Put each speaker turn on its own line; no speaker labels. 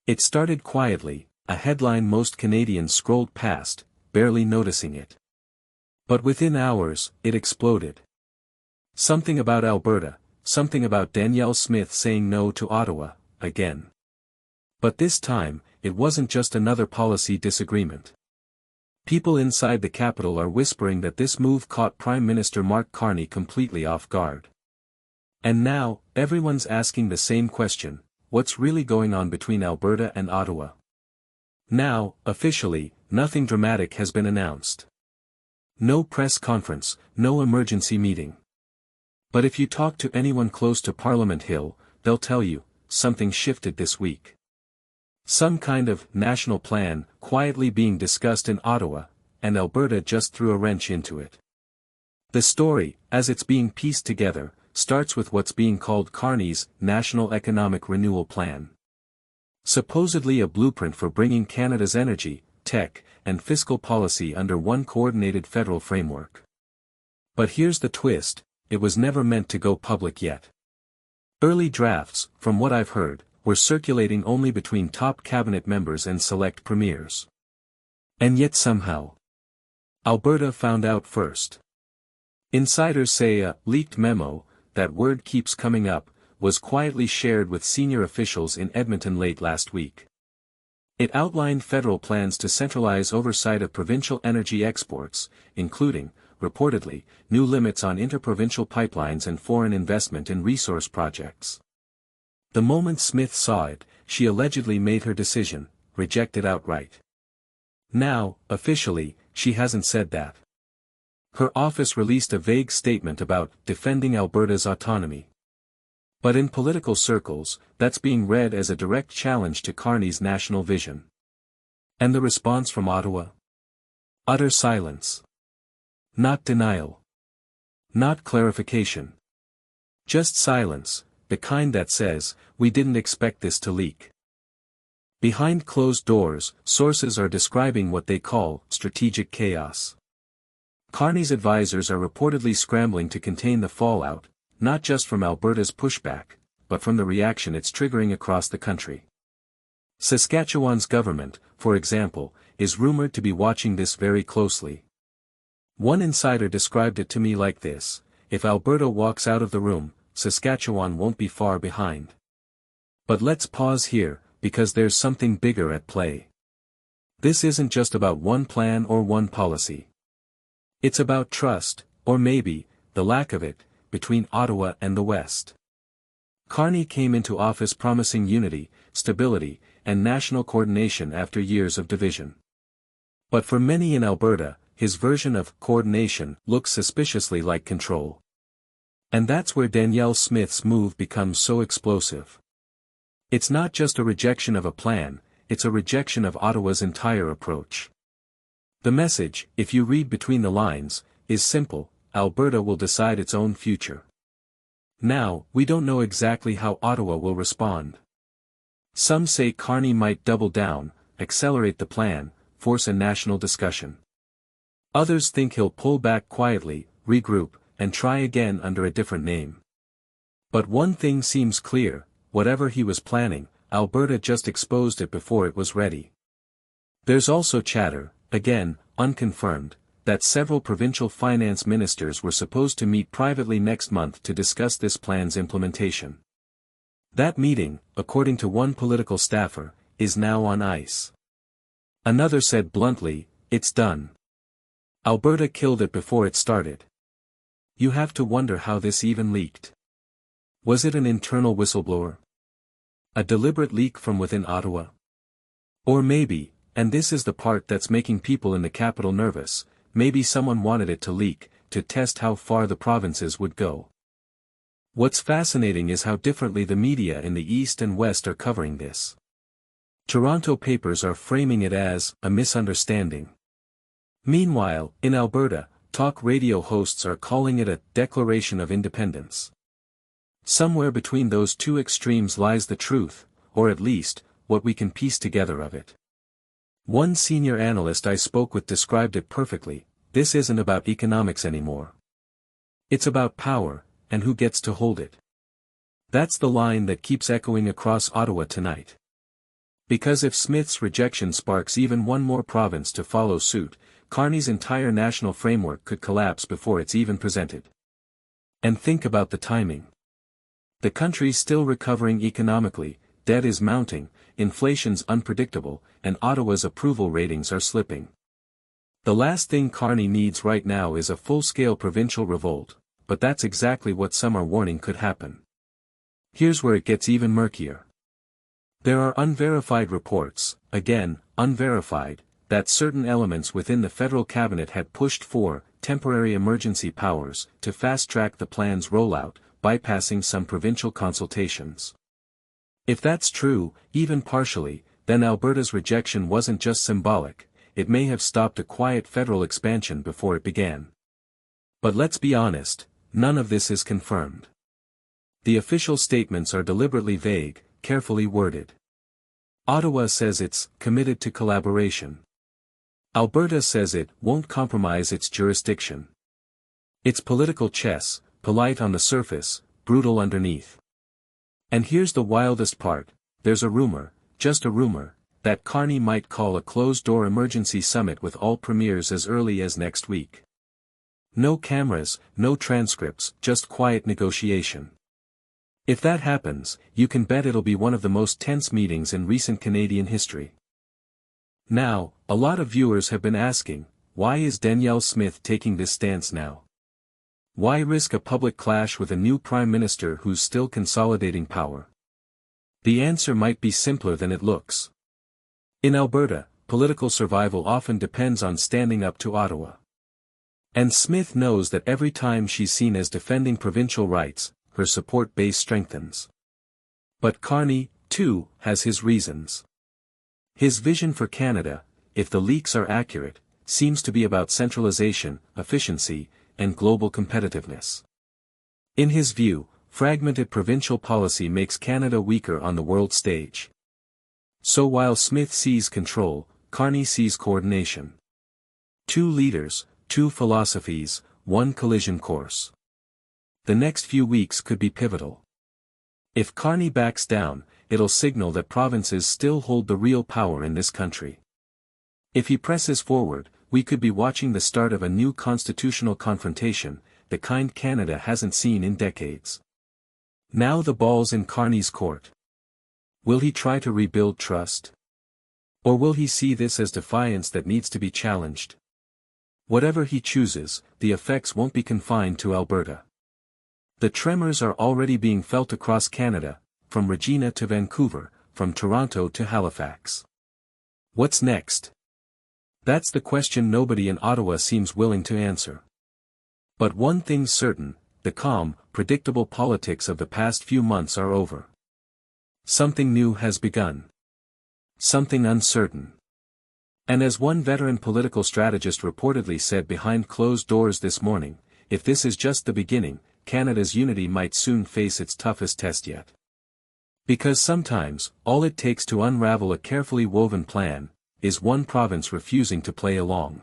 It started quietly, a headline most Canadians scrolled past, barely noticing it. But within hours, it exploded. Something about Alberta, something about Danielle Smith saying no to Ottawa, again. But this time, it wasn't just another policy disagreement. People inside the capital are whispering that this move caught Prime Minister Mark Carney completely off guard. And now, everyone's asking the same question: what's really going on between Alberta and Ottawa? Now, officially, nothing dramatic has been announced. No press conference, no emergency meeting. But if you talk to anyone close to Parliament Hill, they'll tell you, something shifted this week. Some kind of national plan quietly being discussed in Ottawa, and Alberta just threw a wrench into it. The story, as it's being pieced together, starts with what's being called Carney's National Economic Renewal Plan. Supposedly a blueprint for bringing Canada's energy, tech, and fiscal policy under one coordinated federal framework. But here's the twist: it was never meant to go public yet. Early drafts, from what I've heard, were circulating only between top cabinet members and select premiers. And yet somehow, Alberta found out first. Insiders say a leaked memo, that word keeps coming up, was quietly shared with senior officials in Edmonton late last week. It outlined federal plans to centralize oversight of provincial energy exports, including, reportedly, new limits on interprovincial pipelines and foreign investment in resource projects. The moment Smith saw it, she allegedly made her decision, rejected outright. Now, officially, she hasn't said that. Her office released a vague statement about defending Alberta's autonomy. But in political circles, that's being read as a direct challenge to Carney's national vision. And the response from Ottawa? Utter silence. Not denial. Not clarification. Just silence, the kind that says, "We didn't expect this to leak." Behind closed doors, sources are describing what they call strategic chaos. Carney's advisors are reportedly scrambling to contain the fallout, not just from Alberta's pushback, but from the reaction it's triggering across the country. Saskatchewan's government, for example, is rumored to be watching this very closely. One insider described it to me like this: if Alberta walks out of the room, Saskatchewan won't be far behind. But let's pause here, because there's something bigger at play. This isn't just about one plan or one policy. It's about trust, or maybe, the lack of it, between Ottawa and the West. Carney came into office promising unity, stability, and national coordination after years of division. But for many in Alberta, his version of coordination looks suspiciously like control. And that's where Danielle Smith's move becomes so explosive. It's not just a rejection of a plan, it's a rejection of Ottawa's entire approach. The message, if you read between the lines, is simple: Alberta will decide its own future. Now, we don't know exactly how Ottawa will respond. Some say Carney might double down, accelerate the plan, force a national discussion. Others think he'll pull back quietly, regroup, and try again under a different name. But one thing seems clear: whatever he was planning, Alberta just exposed it before it was ready. There's also chatter, again, unconfirmed, that several provincial finance ministers were supposed to meet privately next month to discuss this plan's implementation. That meeting, according to one political staffer, is now on ice. Another said bluntly, "It's done. Alberta killed it before it started." You have to wonder how this even leaked. Was it an internal whistleblower? A deliberate leak from within Ottawa? Or maybe, and this is the part that's making people in the capital nervous, maybe someone wanted it to leak, to test how far the provinces would go. What's fascinating is how differently the media in the East and West are covering this. Toronto papers are framing it as a misunderstanding. Meanwhile, in Alberta, talk radio hosts are calling it a declaration of independence. Somewhere between those two extremes lies the truth, or at least, what we can piece together of it. One senior analyst I spoke with described it perfectly: this isn't about economics anymore. It's about power, and who gets to hold it. That's the line that keeps echoing across Ottawa tonight. Because if Smith's rejection sparks even one more province to follow suit, Carney's entire national framework could collapse before it's even presented. And think about the timing. The country's still recovering economically, debt is mounting, inflation's unpredictable, and Ottawa's approval ratings are slipping. The last thing Carney needs right now is a full-scale provincial revolt, but that's exactly what some are warning could happen. Here's where it gets even murkier. There are unverified reports, again, unverified, that certain elements within the federal cabinet had pushed for temporary emergency powers to fast-track the plan's rollout, bypassing some provincial consultations. If that's true, even partially, then Alberta's rejection wasn't just symbolic, it may have stopped a quiet federal expansion before it began. But let's be honest, none of this is confirmed. The official statements are deliberately vague, carefully worded. Ottawa says it's committed to collaboration. Alberta says it won't compromise its jurisdiction. It's political chess, polite on the surface, brutal underneath. And here's the wildest part, there's a rumor, just a rumor, that Carney might call a closed-door emergency summit with all premiers as early as next week. No cameras, no transcripts, just quiet negotiation. If that happens, you can bet it'll be one of the most tense meetings in recent Canadian history. Now, a lot of viewers have been asking, why is Danielle Smith taking this stance now? Why risk a public clash with a new Prime Minister who's still consolidating power? The answer might be simpler than it looks. In Alberta, political survival often depends on standing up to Ottawa. And Smith knows that every time she's seen as defending provincial rights, her support base strengthens. But Carney, too, has his reasons. His vision for Canada, if the leaks are accurate, seems to be about centralization, efficiency, and global competitiveness. In his view, fragmented provincial policy makes Canada weaker on the world stage. So while Smith sees control, Carney sees coordination. Two leaders, two philosophies, one collision course. The next few weeks could be pivotal. If Carney backs down, it'll signal that provinces still hold the real power in this country. If he presses forward, we could be watching the start of a new constitutional confrontation, the kind Canada hasn't seen in decades. Now the ball's in Carney's court. Will he try to rebuild trust? Or will he see this as defiance that needs to be challenged? Whatever he chooses, the effects won't be confined to Alberta. The tremors are already being felt across Canada, from Regina to Vancouver, from Toronto to Halifax. What's next? That's the question nobody in Ottawa seems willing to answer. But one thing's certain, the calm, predictable politics of the past few months are over. Something new has begun. Something uncertain. And as one veteran political strategist reportedly said behind closed doors this morning, if this is just the beginning, Canada's unity might soon face its toughest test yet. Because sometimes, all it takes to unravel a carefully woven plan, is one province refusing to play along.